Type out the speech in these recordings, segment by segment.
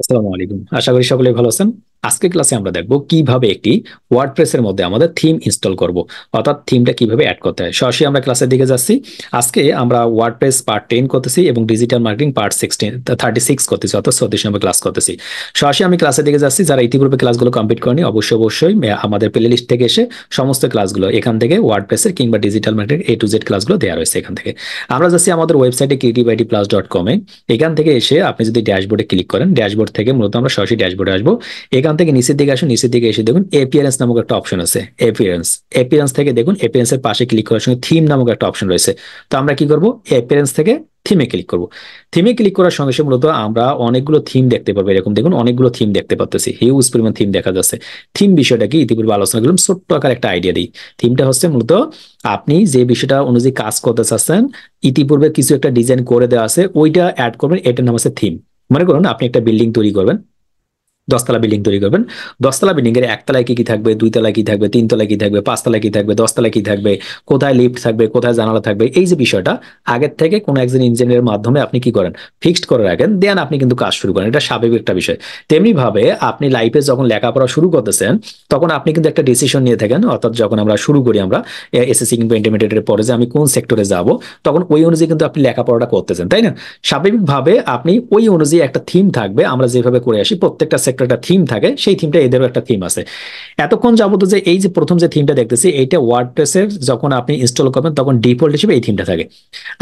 আসসালামু আলাইকুম, আশা করি সকলে ভালো আছেন। আজকে ক্লাসে আমরা দেখব কিভাবে একটি ওয়ার্ডপ্রেস এর মধ্যে আমাদের থিম ইনস্টল করব, অর্থাৎ থিমটা কিভাবে অ্যাড করতে হয়। সরাসরি আমরা ক্লাসের দিকে যাচ্ছি। আজকে আমরা ওয়ার্ডপ্রেস পার্ট 10 করতেছি এবং ডিজিটাল মার্কেটিং পার্ট 36 করতেছি, অর্থাৎ 34 নম্বর ক্লাস করতেছি। সরাসরি আমি ক্লাসের দিকে যাচ্ছি। যারা ইতিপূর্বে ক্লাসগুলো কমপ্লিট করেনি অবশ্যই আমাদের প্লে লিস্ট থেকে এসে সমস্ত ক্লাসগুলো এখান থেকে ওয়ার্ডপ্রেসের কিংবা digital marketing A to Z ক্লাসগুলো দেওয়া রয়েছে। এখান থেকে আমরা যাচ্ছি আমাদের ওয়েবসাইটে creativityplus.com-এ। এখান থেকে এসে আপনি যদি ড্যাশবোর্ডে ক্লিক করেন, ড্যাশবোর্ড থেকে মূলত আমরা সরাসরি ড্যাশবোর্ডে আসবো। এখান থেকে নিচের দিকে আসুন, নিচের দিকে এসে দেখুন এপিয়ারেন্স নামক একটা অপশন আছে। এপিয়ারেন্স এপিয়ারেন্স থেকে দেখুন এপিয়ারেন্স এর পাশে ক্লিক করার সঙ্গে থিম নামক একটা অপশন রয়েছে। তো আমরা কি করব, এপিয়ারেন্স থেকে থিমে ক্লিক করব। থিমে ক্লিক করার সঙ্গে সঙ্গে মূলত আমরা অনেকগুলো থিম দেখতে পাবো। এরকম দেখুন অনেকগুলো থিম দেখতে পাচ্ছি, হিউজ পরিমাণ থিম দেখা যাচ্ছে। থিম বিষয়টা কি ইতিপূর্বে আলোচনা করলাম, ছোট্ট আকার একটা আইডিয়া দিই। থিমটা হচ্ছে মূলত আপনি যে বিষয়টা অনুযায়ী কাজ করতে চাচ্ছেন, ইতিপূর্বে কিছু একটা ডিজাইন করে দেওয়া আছে, ওইটা অ্যাড করবেন, এটার নাম হচ্ছে থিম। মনে করুন আপনি একটা বিল্ডিং তৈরি করবেন, 10 তলা বিল্ডিং তৈরি করবেন। 10 তলা বিল্ডিং এর একতলায় কি কি থাকবে, 2 তলায় কি থাকবে, 3 তলায় কি থাকবে, 5 তলায় কি থাকবে, 10 তলায় কি থাকবে, কোথায় লিফট থাকবে, কোথায় জানালা থাকবে, এই যে বিষয়টা আগের থেকে কোনো একজন ইঞ্জিনিয়ারের মাধ্যমে আপনি কি করেন, ফিক্সড করে রাখেন, দেন আপনি কিন্তু কাজ শুরু করেন। এটা স্বাভাবিক একটা বিষয়। তেমনি ভাবে আপনি লাইফে যখন লেখাপড়া শুরু করতেছেন, তখন আপনি কিন্তু একটা ডিসিশন নিয়ে থাকেন। অর্থাৎ যখন আমরা শুরু করি, আমরা এসএসসি কিংবা ইন্টারমিডিয়েটের পরে যে আমি কোন সেক্টরে যাব, তখন ওই অনুযায়ী কিন্তু আপনি লেখাপড়াটা করতেছেন, তাই না? স্বাভাবিকভাবে আপনি ওই অনুযায়ী একটা থিম থাকবে। আমরা যেভাবে করে আসি, প্রত্যেকটা সেক্টরটা থিম থাকে, সেই থিমটা এদেরও একটা থিম আছে। এতক্ষণ যাবত যে এই যে প্রথম যে থিমটা দেখতেছি, এইটা ওয়ার্ডপ্রেসের যখন আপনি ইনস্টল করবেন তখন ডিফল্ট হিসেবে এই থিমটা থাকে।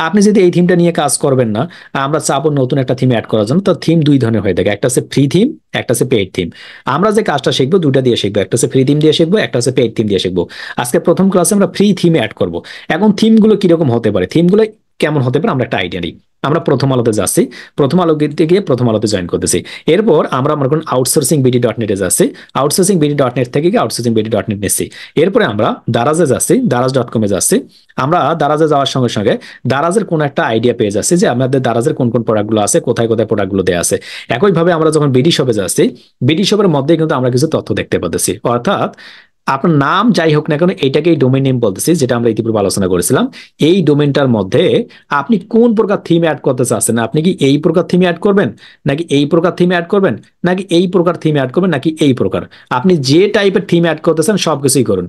আপনি যদি এই থিমটা নিয়ে কাজ করবেন না, আমরা চাবো নতুন একটা থিম অ্যাড করার জন্য, তো থিম দুই ধরনের হয়ে থাকে, একটা হচ্ছে ফ্রি থিম, একটা হচ্ছে পেইড থিম। আমরা যে কাজটা শিখবো দুটা দিয়ে শিখবো, একটা হচ্ছে ফ্রি থিম দিয়ে শিখবো, একটা হচ্ছে পেইড থিম দিয়ে শিখবো। আজকে প্রথম ক্লাসে আমরা ফ্রি থিমে অ্যাড করবো। এখন থিমগুলো কিরকম হতে পারে, থিমগুলো কেমন হতে পারে, আমরা একটা আইডিয়া নিই। আমরা প্রথম আলোতে যাচ্ছি, প্রথম আলোতে গিয়ে প্রথম আলোতে জয়েন করতেছি। এরপর আমরা মনে করুন আউটসোর্সিং বিডি ডট নেটে যাচ্ছি, আউটসোর্সিং বিডি ডট নেট থেকে গিয়ে আউটসোর্সিং বিডি ডট নেট নিচ্ছি। এরপরে আমরা দারাজে যাচ্ছি, দারাজ.com-এ যাচ্ছি। আমরা দারাজে যাওয়ার সঙ্গে সঙ্গে দারাজের কোন একটা আইডিয়া পেয়ে যাচ্ছি যে আমাদের দারাজের কোন কোন প্রোডাক্টগুলো আছে, কোথায় কোথায় প্রোডাক্টগুলো দেওয়া আছে। একইভাবে আমরা যখন বিডি শপে যাচ্ছি, বিডি শপের মধ্যে কিন্তু আমরা কিছু তথ্য দেখতে পাচ্ছি। অর্থাৎ আপনার নাম যাই হোক না কেন, এটাকেই ডোমেইন নেম বলতেছি, যেটা আমরা ইতিপূর্বে আলোচনা করেছিলাম। এই ডোমেইনটার মধ্যে আপনি কোন প্রকার থিম অ্যাড করতে চাচ্ছেন, আপনি কি এই প্রকার থিম অ্যাড করবেন, নাকি এই প্রকার থিম অ্যাড করবেন, নাকি এই প্রকার থিম অ্যাড করবেন, নাকি এই প্রকার, আপনি যে টাইপের থিম অ্যাড করতেছেন সবকিছুই করুন।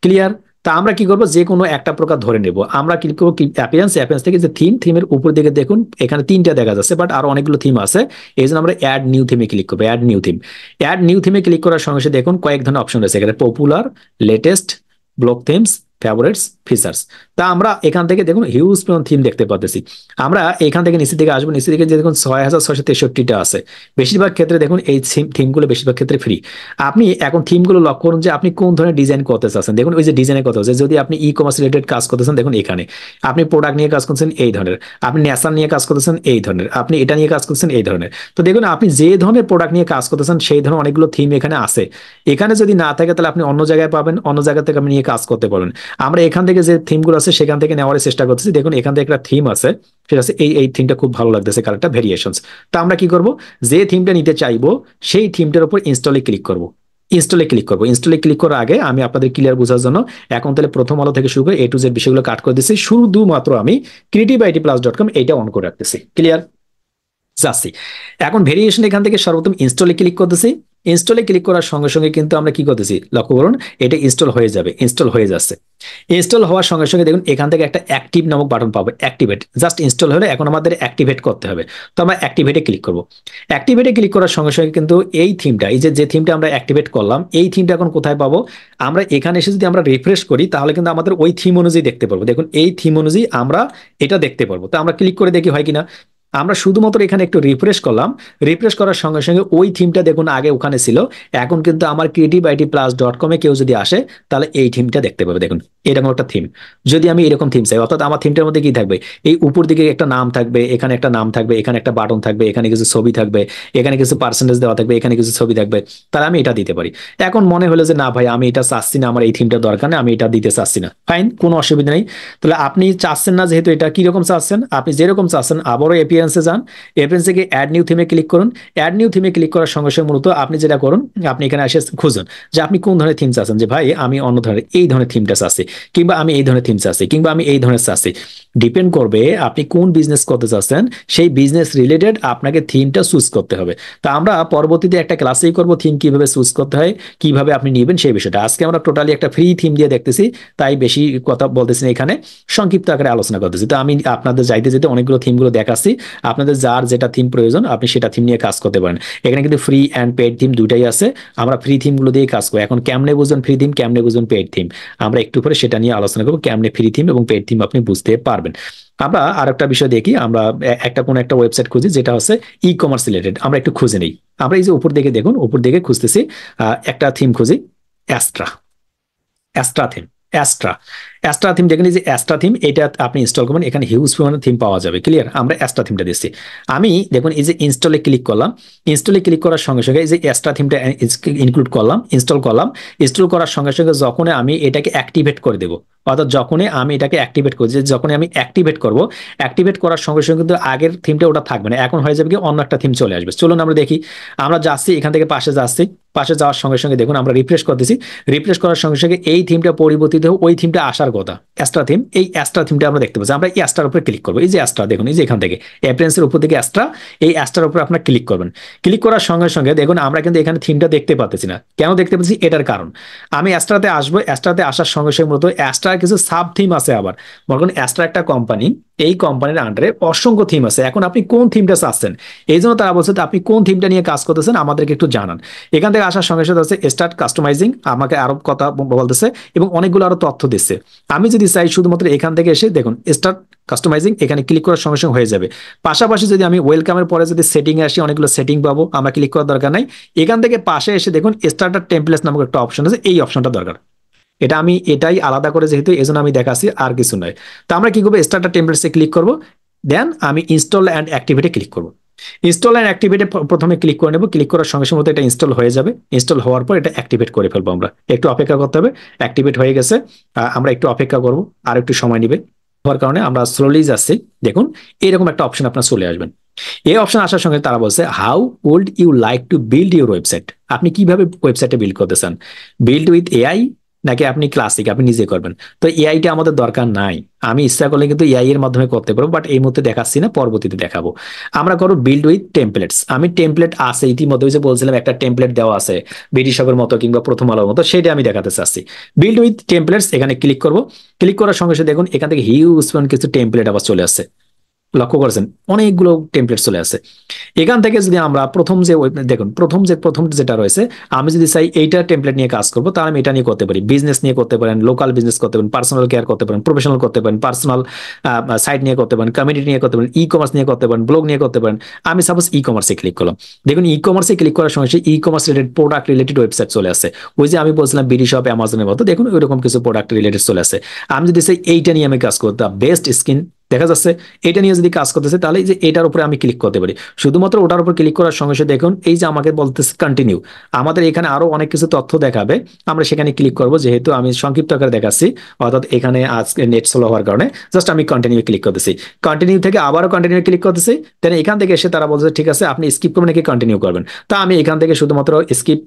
ক্লিয়ার? তা আমরা কি করবো, যে কোনো একটা প্রকার ধরে নেব। আমরা ক্লিক করবো অ্যাপিয়ারেন্স, অ্যাপিয়ারেন্স থেকে যে থিম, থিমের উপর দিকে দেখুন এখানে তিনটা দেখা যাচ্ছে, বাট আরো অনেকগুলো থিম আছে। এই জন্য আমরা অ্যাড নিউ থিমে ক্লিক করবো। Add new theme, add new থিমে ক্লিক করার সঙ্গে সঙ্গে দেখুন কয়েক ধরনের অপশন রয়েছে এখানে, popular, latest, block themes, favourites, features. তা আমরা এখান থেকে দেখুন হিউজ থিম দেখতে পাচ্ছি। আমরা এখান থেকে নিচের দিকে আসবো, নিচের দিকে যে দেখুন 6663টা আছে। বেশিরভাগ ক্ষেত্রে দেখুন এই থিমগুলো বেশিরভাগ ক্ষেত্রে ফ্রি। আপনি এখন থিমগুলো লক্ষ্য করুন যে আপনি কোন ধরনের ডিজাইন করতে চাচ্ছেন। দেখুন ওই যে ডিজাইনের কথা হচ্ছে, যদি আপনি ই কমার্স রিলেটেড কাজ করতেছেন দেখুন এখানে, আপনি প্রোডাক্ট নিয়ে কাজ করছেন এই ধরনের, আপনি নেশার নিয়ে কাজ করতেছেন এই ধরনের, আপনি এটা নিয়ে কাজ করছেন এই ধরনের। তো দেখুন আপনি যে ধরনের প্রোডাক্ট নিয়ে কাজ করতেছেন সেই ধরনের অনেকগুলো থিম এখানে আছে। এখানে যদি না থাকে তাহলে আপনি অন্য জায়গায় পাবেন, অন্য জায়গা থেকে আপনি নিয়ে কাজ করতে পারবেন। আমরা এখান থেকে যে থিমগুলো আছে সেখান থেকে নেওয়ার চেষ্টা করতেছি। দেখুন এখান থেকে একটা থিম আছে, সেটা আছে এই এই থিমটা খুব ভালো লাগতেছে, কালারটা ভেরিয়েশনস। তো আমরা কি করব, যে থিমটা নিতে চাইবো সেই থিমটার উপর ইনস্টলে ক্লিক করব। ইনস্টলে ক্লিক করবো। ইনস্টলে ক্লিক করার আগে আমি আপনাদের ক্লিয়ার বোঝার জন্য এখন তাহলে প্রথম আলো থেকে শুরু করে A to Z বিষয়গুলো কাট করে দিচ্ছি। শুধুমাত্র আমি creativityplus.com এইটা অন করে রাখতেছি। ক্লিয়ার? যাচ্ছি এখন ভেরিয়েশন, এখান থেকে সর্বপ্রথম ইনস্টলে ক্লিক করতেছি। ইনস্টলে ক্লিক করার সঙ্গে সঙ্গে কিন্তু আমরা কি করতেছি লক্ষ্য করুন, এটা ইনস্টল হয়ে যাবে, ইনস্টল হয়ে যাচ্ছে। ইনস্টল হওয়ার সঙ্গে সঙ্গে দেখুন এখান থেকে একটা অ্যাক্টিভ নামক বাটন পাবো, অ্যাক্টিভেট। জাস্ট ইনস্টল হলে এখন আমাদের অ্যাক্টিভেট করতে হবে। তো আমরা অ্যাক্টিভেটে ক্লিক করব। অ্যাক্টিভেটে ক্লিক করার সঙ্গে সঙ্গে কিন্তু এই থিমটা, এই যে থিমটা আমরা অ্যাক্টিভেট করলাম, এই থিমটা এখন কোথায় পাবো, আমরা এখানে এসে যদি আমরা রিফ্রেশ করি তাহলে কিন্তু আমাদের ওই থিম অনুযায়ী দেখতে পারবো। দেখুন এই থিম অনুযায়ী আমরা এটা দেখতে পারবো। তো আমরা ক্লিক করে দেখি হয় কিনা। আমরা শুধুমাত্র এখানে একটু রিফ্রেশ করলাম, রিফ্রেশ করার সঙ্গে সঙ্গে ওই থিমটা দেখুন আগে ওখানে ছিল, এখন কিন্তু আমার creativityplus.com-এ কেউ যদি আসে তাহলে এই থিমটা দেখতে পাবে। দেখুন এরকম একটা থিম। যদি আমি এরকম থিম চাই, অর্থাৎ আমার থিমটার মধ্যে কি থাকবে, এই উপর দিকে একটা নাম থাকবে, এখানে একটা নাম থাকবে, এখানে একটা বাটন থাকবে, এখানে কিছু ছবি থাকবে, এখানে কিছু পার্সেন্টেজ দেওয়া থাকবে, এখানে কিছু ছবি থাকবে, তাহলে আমি এটা দিতে পারি। এখন মনে হলো যে না ভাই আমি এটা চাচ্ছি না, আমার এই থিমটা দরকার নেই, আমি এটা দিতে চাচ্ছি না, ফাইন, কোনো অসুবিধা নেই। তাহলে আপনি চাচ্ছেন না যেহেতু, এটা কিরকম চাচ্ছেন, আপনি যেরকম চাচ্ছেন আবারও এপিএস এপ্রিয়েন্সে যান, এপ্রিয়েন্স থেকে অ্যাড নিউ থিমে ক্লিক করুন। অ্যাড নিউ থিমে ক্লিক করার সঙ্গে সঙ্গে মূলত আপনি যেটা করুন, আপনি এখানে এসে খুঁজুন যে আপনি কোন ধরনের থিম চাচ্ছেন, যে ভাই আমি অন্য ধরনের এই ধরনের থিমটা চাচ্ছি, কিংবা আমি এই ধরনের থিম চাচ্ছি, কিংবা আমি এই ধরনের চাচ্ছি। ডিপেন্ড করবে আপনি কোন বিজনেস করতে চাচ্ছেন, সেই বিজনেস রিলেটেড আপনাকে থিমটা চুজ করতে হবে। তো আমরা পরবর্তীতে একটা ক্লাসেই করব থিম কিভাবে চুজ করতে হয়, কিভাবে আপনি নেবেন সেই বিষয়টা। আজকে আমরা টোটালি একটা ফ্রি থিম দিয়ে দেখতেছি, তাই বেশি কথা বলতেছি না, এখানে সংক্ষিপ্ত আকারে আলোচনা করতেছি। তো আমি আপনাদের যাইতে যেতে অনেকগুলো থিমগুলো দেখাচ্ছি, আপনাদের যার যেটা থিম প্রয়োজন আপনি সেটা থিম নিয়ে কাজ করতে পারেন। এখানে কিন্তু ফ্রি অ্যান্ড পেড থিম দুটাই আছে, আমরা ফ্রি থিমগুলো দিয়ে কাজ করি। এখন কেমনে বুঝবেন ফ্রি থিম, কেমনে বুঝবেন পেড থিম, আমরা একটু পরে সেটা নিয়ে আলোচনা করবো, কেমনে ফ্রি থিম এবং পেড থিম আপনি বুঝতে পারবেন। আমরা আর একটা বিষয় দেখি, আমরা কোন একটা ওয়েবসাইট খুঁজি যেটা হচ্ছে ই কমার্স রিলেটেড, আমরা একটু খুঁজে নেই। আমরা এই যে উপর দিকে দেখুন, উপর দিকে খুঁজতেছি একটা থিম খুঁজি, Astra. Astra theme, Astra Astra theme দেখেন, এই যে অ্যাস্ট্রা থিম, এটা আপনি ইনস্টল করবেন, এখানে হিউজ পরিমাণে থিম পাওয়া যাবে। ক্লিয়ার? আমরা অ্যাস্ট্রা থিমটা দিচ্ছি। আমি দেখুন এই যে ইনস্টলে ক্লিক করলাম, ইনস্টলে ক্লিক করার সঙ্গে সঙ্গে এই যে অ্যাস্ট্রা থিমটা ইনক্লুড করলাম, ইনস্টল করলাম। ইনস্টল করার সঙ্গে সঙ্গে যখন আমি এটাকে অ্যাক্টিভেট করে দেবো, অর্থাৎ যখনই আমি এটাকে অ্যাক্টিভেট করছি, যখনই আমি অ্যাক্টিভেট করব, অ্যাক্টিভেট করার সঙ্গে সঙ্গে কিন্তু আগের থিমটা ওটা থাকবে না, এখন হয়ে যাবে কি অন্য একটা থিম চলে আসবে। চলুন আমরা দেখি। আমরা যাচ্ছি এখান থেকে পাশে যাচ্ছি, পাশে যাওয়ার সঙ্গে সঙ্গে দেখুন আমরা রিফ্রেশ করতেছি, রিফ্রেশ করার সঙ্গে সঙ্গে এই থিমটা পরিবর্তিত হয়ে ওই থিমটা আসার কথা, অ্যাস্ট্রা থিম। এই অ্যাস্ট্রা থিমটা আমরা দেখতে পাচ্ছি, আমরা এই অ্যাস্ট্রার উপরে ক্লিক করবো। এই যে অ্যাস্ট্রা দেখুন, এই যে এখান থেকে অ্যাপিয়ারেন্সের উপর থেকে অ্যাস্ট্রা, এই অ্যাস্ট্রার উপরে আপনার ক্লিক করবেন। ক্লিক করার সঙ্গে সঙ্গে দেখুন আমরা কিন্তু এখানে থিমটা দেখতে পাচ্ছি না। কেন দেখতে পাচ্ছি? এটার কারণ আমি অ্যাস্ট্রাতে আসবো, অ্যাস্ট্রাতে আসার সঙ্গে সঙ্গে মূলত অ্যাস্ট্রার কিছু সাব থিম আছে। আবার মনে করেন অ্যাস্ট্রা একটা কোম্পানি, এই কোম্পানির আন্ডারে অসংখ্য থিম আছে। এখন আপনি কোন থিমটা চাচ্ছেন, এই জন্য তারা বলছে আপনি কোন থিমটা নিয়ে কাজ করতেছেন আমাদেরকে একটু জানান। এখান থেকে আসার সঙ্গে সঙ্গে হচ্ছে স্টার্ট কাস্টমাইজিং, আমাকে আরো কথা বলতেছে এবং অনেকগুলো আরো তথ্য দিচ্ছে। আমি যদি চাই শুধুমাত্র এখান থেকে এসে দেখুন স্টার্ট কাস্টমাইজিং, এখানে ক্লিক করার সঙ্গে সঙ্গে হয়ে যাবে। পাশাপাশি যদি আমি ওয়েলকামের পরে যদি সেটিং এ আসি, অনেকগুলো সেটিং পাবো, আমরা ক্লিক করার দরকার নাই। এখান থেকে পাশে এসে দেখুন স্টার্টার টেমপ্লেটস নামক একটা অপশন আছে, এই অপশনটা দরকার। এটা আমি এটাই আলাদা করে যেহেতু এই জন্য আমি দেখাচ্ছি, আর কিছু নয়। তো আমরা কি করবো, স্টার্টার টেমপ্লেটসে ক্লিক করবো, দেন আমি ইনস্টল অ্যান্ড অ্যাক্টিভেটে ক্লিক করবো। ইনস্টল অ্যান্ড অ্যাক্টিভেটে প্রথমে ক্লিক করে নেব, ক্লিক করার সঙ্গে সঙ্গে এটা ইনস্টল হয়ে যাবে। ইনস্টল হওয়ার পর এটা অ্যাক্টিভেট করে ফেলবো, আমরা একটু অপেক্ষা করতে হবে। অ্যাক্টিভেট হয়ে গেছে, আমরা একটু অপেক্ষা করবো, আর একটু সময় নিবে। হওয়ার কারণে আমরা স্লোলি যাচ্ছি। দেখুন এরকম একটা অপশন আপনার চলে আসবেন। এই অপশন আসার সঙ্গে তারা বলছে how would you like to build your website, আপনি কিভাবে ওয়েবসাইটে বিল্ড করতে চান, বিল্ড উইথ এআই নাকি আপনি ক্লাসিক আপনি নিজে করবেন। তো এআইটা আমাদের দরকার নাই, আমি ইচ্ছা করলে কিন্তু এআই এর মাধ্যমে করতে পারবো, বাট এই মুহূর্তে দেখাচ্ছি না, পরবর্তীতে দেখাবো। আমরা করবো বিল্ড উইথ টেমপ্লেটস। আমি টেমপ্লেট আছে ইতিমধ্যে, যে বলছিলাম একটা টেমপ্লেট দেওয়া আছে বিডিশপের মতো কিংবা প্রথম আলোর মতো, সেটা আমি দেখাতে চাচ্ছি। বিল্ড উইথ টেমপ্লেটস এখানে ক্লিক করবো। ক্লিক করার সঙ্গে সঙ্গে দেখুন এখান থেকে হিউজ কিছু টেমপ্লেট আবার চলে আসছে। লক্ষ্য করেছেন অনেকগুলো টেমপ্লেট চলে আসে। এখান থেকে যদি আমরা দেখুন প্রথম যেটা রয়েছে, আমি যদি চাই এইটা টেমপ্লেট নিয়ে কাজ করবো, তাহলে আমি এটা নিয়ে করতে পারি। বিজনেস নিয়ে করতে পারেন, লোকাল বিজনেস করতে পারেন, পার্সোনাল কেয়ার করতে পারেন, প্রফেশনাল করতে পারেন, পার্সোনাল সাইট নিয়ে করতে পারেন, কমিউনিটি নিয়ে করতে পারেন, ই কমার্স নিয়ে করতে পারেন, ব্লগ নিয়ে করতে পারেন। আমি সাপোজ ই কমার্সে ক্লিক করলাম। দেখুন ই কমার্সে ক্লিক করার সঙ্গে e commerce related product related website চলে আসে। ওই যে আমি বলছিলাম বিডি শপ, অ্যামাজনের মতো, দেখুন ওইরকম কিছু প্রোডাক্ট রিলেটেড চলে আসে। আমি যদি চাই এইটা নিয়ে আমি কাজ করতে, বেস্ট স্কিন দেখা যাচ্ছে, এটা নিয়ে যদি কাজ করতেছে, তাহলে যে এটার উপরে আমি ক্লিক করতে পারি। শুধুমাত্র ওটার উপর ক্লিক করার সঙ্গে সঙ্গে দেখুন এই যে আমাকে বলতেছে কন্টিনিউ, আমাদের এখানে আরো অনেক কিছু তথ্য দেখাবে, আমরা সেখানে ক্লিক করব। যেহেতু আমি সংক্ষিপ্ত আকারে দেখাচ্ছি, অর্থাৎ এখানে আজকে নেট স্লো হওয়ার কারণে জাস্ট আমি কন্টিনিউ ক্লিক করতেছি। কন্টিনিউ থেকে আবারও কন্টিনিউ ক্লিক করতেছি। দেন এখান থেকে এসে তারা বলছে ঠিক আছে আপনি স্কিপ করবেন নাকি কন্টিনিউ করবেন। তা আমি এখান থেকে শুধুমাত্র স্কিপ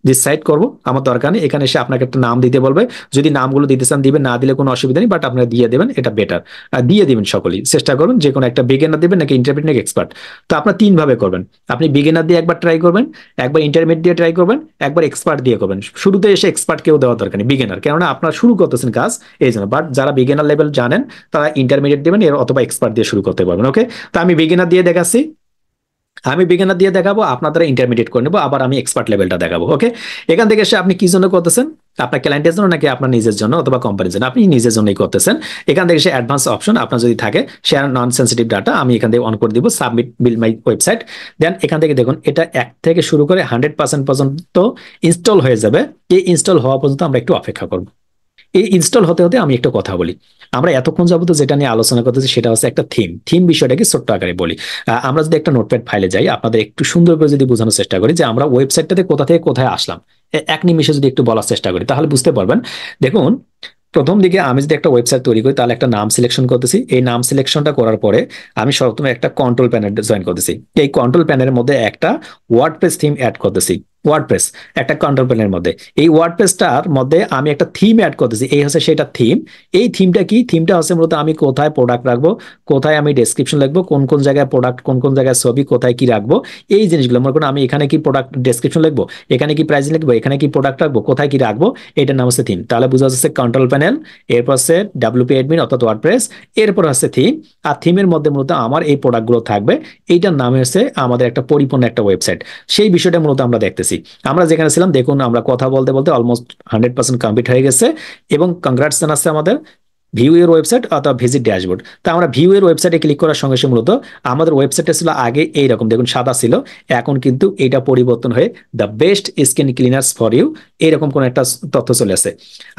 ডিসাইড করবো, আমার দরকার নেই। এখানে এসে আপনাকে একটা নাম দিতে বলবে, যদি নামগুলো দিতে চান দিবেন, না দিলে কোনো অসুবিধা নেই, বাট আপনারা দিয়ে দেবেন, এটা বেটার। দিয়ে দিবেন সকলেই, চেষ্টা করবেন যে কোনো একটা বিগিনার দিবেন নাকি ইন্টারমিডিয়েট নাকি এক্সপার্ট। তো আপনার তিন ভাবে করবেন, আপনি বিগিনার দিয়ে একবার ট্রাই করবেন, একবার ইন্টারমিডিয়েট দিয়ে ট্রাই করবেন, একবার এক্সপার্ট দিয়ে করবেন। শুরুতে এসে এক্সপার্ট কেউ দেওয়ার দরকার নেই, বিগিনার, কেননা আপনারা শুরু করতেছেন কাজ এই জন্য। বাট যারা বিগিনার লেভেল জানেন তারা ইন্টারমিডিয়েট দিবেন এর, অথবা এক্সপার্ট দিয়ে শুরু করতে পারবেন। ওকে, তো আমি বিগিনার দিয়ে দেখাচ্ছি, আমি বিগিনার দিয়ে দেখাবো, আপনাদের ইন্টারমিডিয়েট করে নেবো, আবার আমি এক্সপার্ট লেভেলটা দেখাবো। ওকে, এখান থেকে এসে আপনি কি জন্য করতেছেন, আপনার ক্লায়েন্টের জন্য নাকি আপনার নিজের জন্য অথবা কোম্পানির জন্য, আপনি নিজের জন্যই করতেছেন। এখান থেকে এসে অ্যাডভান্স অপশন আপনার যদি থাকে, শেয়ার নন সেন্সিটিভ ডাটা, আমি এখান থেকে অন করে দিব, সাবমিট বিল্ড মাই ওয়েবসাইট। দেন এখান থেকে দেখুন এটা 1 থেকে শুরু করে 100% পর্যন্ত ইনস্টল হয়ে যাবে। এই ইনস্টল হওয়া পর্যন্ত আমরা একটু অপেক্ষা করবো। এই ইনস্টল হতে হতে আমি একটা কথা বলি, আমরা এতক্ষণ যাবত যেটা নিয়ে আলোচনা করতেছি সেটা হচ্ছে একটা থিম বিষয়টাকে ছোট্ট আকারে বলি। আমরা যদি একটা নোটপ্যাড ফাইলে যাই, আপনাদের একটু সুন্দর করে যদি বোঝানোর চেষ্টা করি যে আমরা ওয়েবসাইটটাতে কোথা থেকে কোথায় আসলাম, এক নিমিষে যদি একটু বলার চেষ্টা করি তাহলে বুঝতে পারবেন। দেখুন প্রথম দিকে আমি যদি একটা ওয়েবসাইট তৈরি করি তাহলে একটা নাম সিলেকশন করতেছি। এই নাম সিলেকশনটা করার পরে আমি সর্বপ্রথমে একটা কন্ট্রোল প্যানেল জয়েন করতেছি। এই কন্ট্রোল প্যানেলের মধ্যে একটা ওয়ার্ডপ্রেস থিম অ্যাড করতেছি। ওয়ার্ডপ্রেস একটা কন্ট্রোল প্যানেলের মধ্যে, এই ওয়ার্ডপ্রেসটার মধ্যে আমি একটা থিম অ্যাড করতেছি। এই হচ্ছে সেটা থিম। এই থিমটা কি? থিমটা হচ্ছে মূলত আমি কোথায় প্রোডাক্ট রাখবো, কোথায় আমি ডেসক্রিপশন লিখবো, কোন কোন জায়গায় প্রোডাক্ট, কোন কোন জায়গায় ছবি, কোথায় কি রাখবো, এই জিনিসগুলো। মনে করুন আমি এখানে কি প্রোডাক্ট ডেসক্রিপশন লিখবো, এখানে কি প্রাইস লিখবো, এখানে কি প্রোডাক্ট রাখবো, কোথায় কি রাখবো, এটার নাম হচ্ছে থিম। তাহলে বোঝা যাচ্ছে কন্ট্রোল প্যানেল, এরপর হচ্ছে ডাব্লিউপি অ্যাডমিন অর্থাৎ ওয়ার্ডপ্রেস, এরপর হচ্ছে থিম। আর থিমের মধ্যে মূলত আমার এই প্রোডাক্টগুলো থাকবে। এইটার নাম হচ্ছে আমাদের একটা পরিপূর্ণ একটা ওয়েবসাইট। সেই বিষয়টা মূলত আমরা দেখতেছি। আমরা যেখানে ছিলাম দেখুন, আমরা কথা বলতে বলতে অলমোস্ট 100% কমপ্লিট হয়ে গেছে। এবং কংগ্রাটস জানাচ্ছে আমাদের ভিউ এর ওয়েবসাইট অথবা ভিজিট ড্যাশবোর্ড। তা আমরা ভিউ এর ওয়েবসাইটে ক্লিক করার সঙ্গে সঙ্গে মূলত আমাদের ওয়েবসাইটটা ছিল আগে এইরকম দেখুন সাদা ছিল, এখন কিন্তু এটা পরিবর্তন হয়ে the best skin cleaners for you এরকম কোন একটা তথ্য চলে আসে।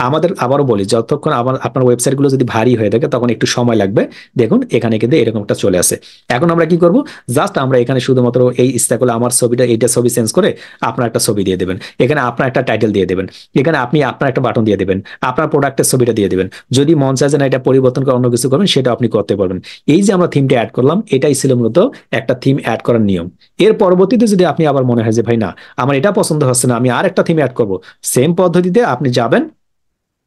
আমাদের আবারও বলি, যতক্ষণ আপনার ওয়েবসাইটগুলো যদি ভারী হয়ে থাকে তখন একটু সময় লাগবে। দেখুন এখানে কিন্তু এরকম একটা চলে আসে। এখন আমরা কি করব, জাস্ট আমরা এখানে শুধুমাত্র এই ইচ্ছা করলে আমার ছবিটা, এইটা ছবি চেঞ্জ করে আপনার একটা ছবি দিয়ে দেবেন, এখানে আপনার একটা টাইটেল দিয়ে দেবেন, এখানে আপনি আপনার একটা বাটন দিয়ে দেবেন, আপনার প্রোডাক্টের ছবিটা দিয়ে দেবেন। যদি মন চায় যে না এটা পরিবর্তন করে অন্য কিছু করবেন, সেটা আপনি করতে পারবেন। এই যে আমরা থিমটা অ্যাড করলাম, এটাই ছিল মূলত একটা থিম অ্যাড করার নিয়ম। এর পরবর্তীতে যদি আপনি আবার মনে হয় যে ভাই না আমার এটা পছন্দ হচ্ছে না, আমি আর একটা থিম অ্যাড করবো, সেম পদ্ধতিতে আপনি যাবেন,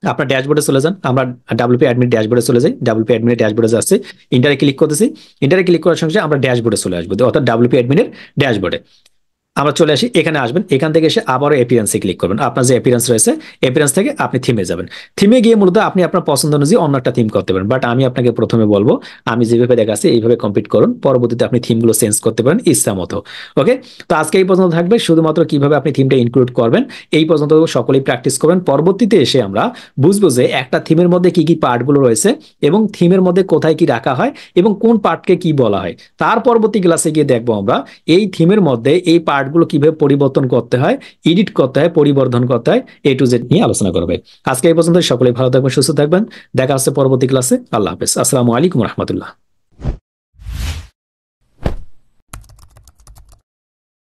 আপনার ড্যাশবোর্ডে চলে যান। আমরা ডাব্লিউপি অ্যাডমিন ড্যাশবোর্ডে চলে যাই। ডাব্লিউপি অ্যাডমিনের ড্যাশবোর্ডে যাচ্ছি, ইন্টারে ক্লিক করতেছি। ইন্টারে ক্লিক করার সঙ্গে সঙ্গে আমরা ড্যাশবোর্ডে চলে আসবো, অর্থাৎ ডাব্লিউপি অ্যাডমিনের ড্যাশবোর্ডে আমরা চলে আসি। এখানে আসবেন, এখান থেকে এসে আবারও এপিয়ারেন্সে ক্লিক করবেন। আপনার যে এপিয়ারেন্স রয়েছে, এপিয়ারেন্স থেকে আপনি থিমে যাবেন। থিমে গিয়ে মূলত আপনি আপনার পছন্দ অনুযায়ী অন্য একটা থিম করতে পারেন। বাট আমি আপনাকে প্রথমে বলবো আমি যেভাবে দেখাচ্ছি এইভাবে কমপ্লিট করুন, পরবর্তীতে আপনি থিমগুলো চেঞ্জ করতে পারেন ইচ্ছা মতো। ওকে, তো আজকে এই পর্যন্ত থাকবে। শুধুমাত্র কিভাবে আপনি থিমটা ইনক্লুড করবেন এই পর্যন্ত সকলেই প্র্যাকটিস করবেন। পরবর্তীতে এসে আমরা বুঝবো যে একটা থিমের মধ্যে কি কি পার্টগুলো রয়েছে এবং থিমের মধ্যে কোথায় কি রাখা হয় এবং কোন পার্টকে কি বলা হয়। তার পরবর্তী ক্লাসে গিয়ে দেখবো আমরা এই থিমের মধ্যে এই পার্টগুলো কিভাবে পরিবর্তন করতে হয়, এডিট করতে হয়, পরিবর্ধন করতে হয়, এ টু জেড নিয়ে আলোচনা করবে। আজকে এই পর্যন্ত, সকলেই ভালো থাকবেন, সুস্থ থাকবেন। দেখা হচ্ছে পরবর্তী ক্লাসে। আল্লাহ হাফেজ। আসসালামু আলাইকুম রহমতুল্লাহ।